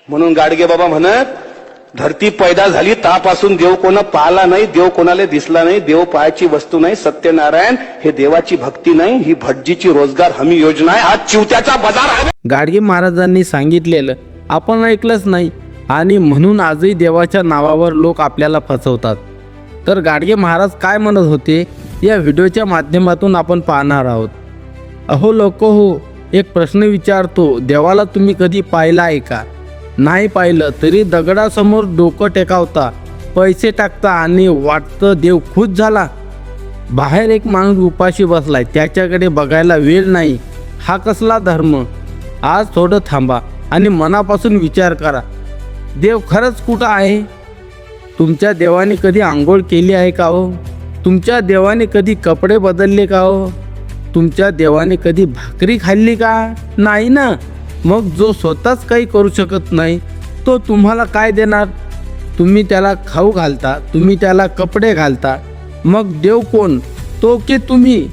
म्हणून गाडगे बाबा म्हणत, धरती पैदा झाली तापासून देव कोण पाहला नाही, देव कोणाला दिसला नाही, देव पाहायची वस्तू नाही. सत्यनारायण हे देवाची भक्ती नाही, ही भटजीची रोजगार हमी योजना आहे. हा चिवत्याचा बाजार आहे. गाडगे महाराजांनी सांगितलेलं आपण ऐकलंच नाही आणि म्हणून आजही देवाच्या नावावर लोक आपल्याला फसवतात. तर गाडगे महाराज काय म्हणत होते या व्हिडिओच्या माध्यमातून आपण पाहणार आहोत. अहो लोक हो, एक प्रश्न विचारतो, देवाला तुम्ही कधी पाहिला आहे का? नाही पाहिलं तरी दगडासमोर डोकं टेकावता, पैसे टाकता आणि वाटतं देव खुश झाला. बाहेर एक माणूस उपाशी बसलाय, त्याच्याकडे बघायला वेळ नाही. हा कसला धर्म? आज थोडं थांबा आणि मनापासून विचार करा, देव खरंच कुठं आहे? तुमच्या देवाने कधी आंघोळ केली आहे का हो? तुमच्या देवाने कधी कपडे बदलले का हो? तुमच्या देवाने कधी भाकरी खाल्ली का? नाही ना. मग जो स्वतःच काही करू शकत नाही तो तुम्हाला काय देणार? तुम्ही त्याला खाऊ घालता, तुम्ही त्याला कपडे घालता, मग देव कोण, तो की तुम्ही?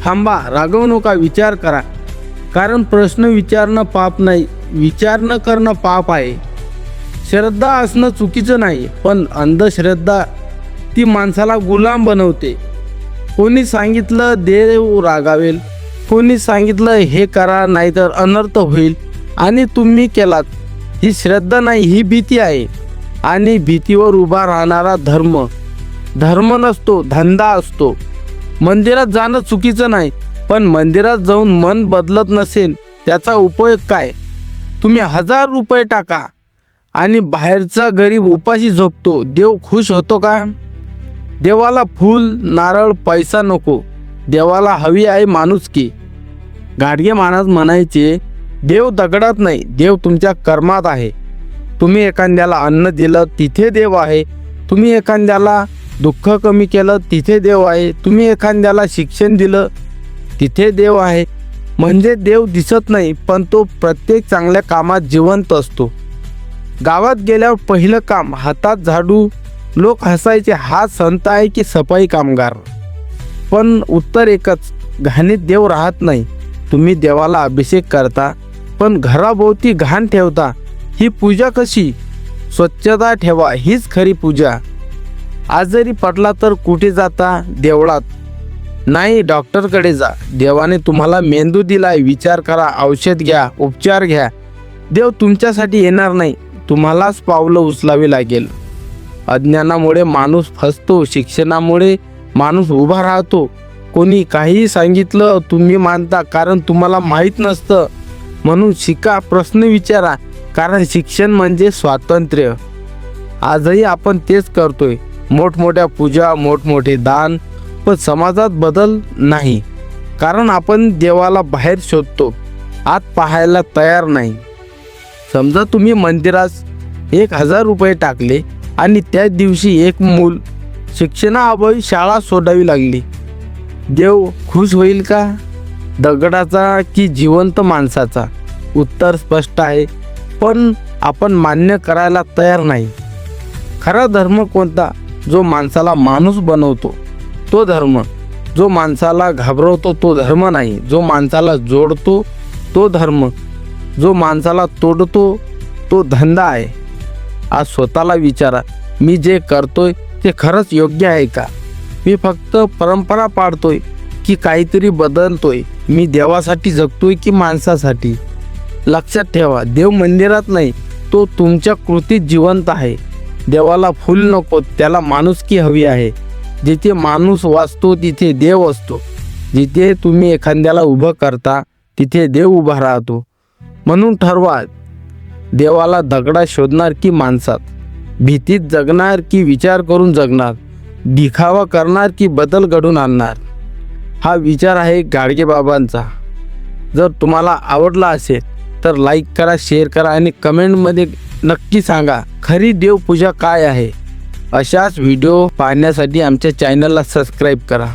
थांबा, रागवू नका, विचार करा. कारण प्रश्न विचारणं पाप नाही, विचार न करणं पाप आहे. श्रद्धा असणं चुकीचं नाही, पण अंधश्रद्धा ती माणसाला गुलाम बनवते. कोणी सांगितलं देव रागावेल, कोणी सांगितलं हे करा नाहीतर अनर्थ होईल आणि तुम्ही केलात. ही श्रद्धा नाही, ही भीती आहे. आणि भीतीवर उभा राहणारा धर्म नसतो, धंदा असतो. मंदिरात जाणं चुकीचं नाही, पण मंदिरात जाऊन मन बदलत नसेल त्याचा उपयोग काय? तुम्ही 1000 रुपये टाका आणि बाहेरचा गरीब उपाशी झोपतो, देव खुश होतो का? देवाला फूल, नारळ, पैसा नको, देवाला हवी आहे माणुसकी. गाडगे महाराज म्हणायचे, देव दगडात नाही, देव तुमच्या कर्मात आहे. तुम्ही एखाद्याला अन्न दिलं तिथे देव आहे. तुम्ही एखाद्याला दुःख कमी केलं तिथे देव आहे. तुम्ही एखाद्याला शिक्षण दिलं तिथे देव आहे. म्हणजे देव दिसत नाही, पण तो प्रत्येक चांगल्या कामात जिवंत असतो. गावात गेल्यावर पहिलं काम हातात झाडू. लोक हसायचे, हा संत आहे की सफाई कामगार? पण उत्तर एकच, घाणीत देव राहत नाही. तुम्ही देवाला अभिषेक करता पण घराभोवती घाण ठेवता, ही पूजा कशी? स्वच्छता ठेवा, हीच खरी पूजा. आजारी पडला तर कुठे जाता? देवळात. नाही, डॉक्टरकडे जा. देवाने तुम्हाला मेंदू दिलाय, विचार करा, औषध घ्या, उपचार घ्या. देव तुमच्यासाठी येणार नाही, तुम्हालाच पावलं उचलावी लागेल. अज्ञानामुळे माणूस फसतो, शिक्षणामुळे माणूस उभा राहतो. कोणी काहीही सांगितलं तुम्ही मानता, कारण तुम्हाला माहीत नसतं. म्हणून शिका, प्रश्न विचारा, कारण शिक्षण म्हणजे स्वातंत्र्य. आजही आपण तेच करतोय, मोठमोठ्या पूजा, मोठमोठे दान, पण समाजात बदल नाही. कारण आपण देवाला बाहेर शोधतो, आत पाहायला तयार नाही. समजा तुम्ही मंदिरात 1000 रुपये टाकले आणि त्याच दिवशी एक मूल शिक्षणाअभावी शाळा सोडावी लागली, देव खुश होईल का? दगडाचा की जिवंत माणसाचा? उत्तर स्पष्ट आहे, पण आपण मान्य करायला तयार नाही. खरा धर्म कोणता? जो माणसाला माणूस बनवतो तो धर्म. जो माणसाला घाबरवतो तो धर्म नाही. जो माणसाला जोडतो तो धर्म. जो माणसाला तोडतो तो धंदा आहे. आज स्वतःला विचारा, मी जे करतोय ते खरंच योग्य आहे का? मी फक्त परंपरा पाळतोय की काहीतरी बदलतोय? मी देवासाठी जगतोय की माणसासाठी? लक्षात ठेवा, देव मंदिरात नाही, तो तुमच्या कृतीत जिवंत आहे. देवाला फूल नको, त्याला माणुसकी हवी आहे. जिथे माणूस वाचतो तिथे देव असतो. जिथे तुम्ही एखाद्याला उभं करता तिथे देव उभा राहतो. म्हणून ठरवा, देवाला दगडात शोधणार की माणसात? भीतीत जगणार की विचार करून जगणार? दिखावा करणार की बदल घडून आणणार? हा विचार आहे गाडगे बाबांचा. जर तुम्हाला आवडला असेल तर लाईक करा, शेअर करा आणि कमेंटमध्ये नक्की सांगा खरी देवपूजा काय आहे. अशाच व्हिडिओ पाहण्यासाठी आमच्या चॅनलला सबस्क्राईब करा.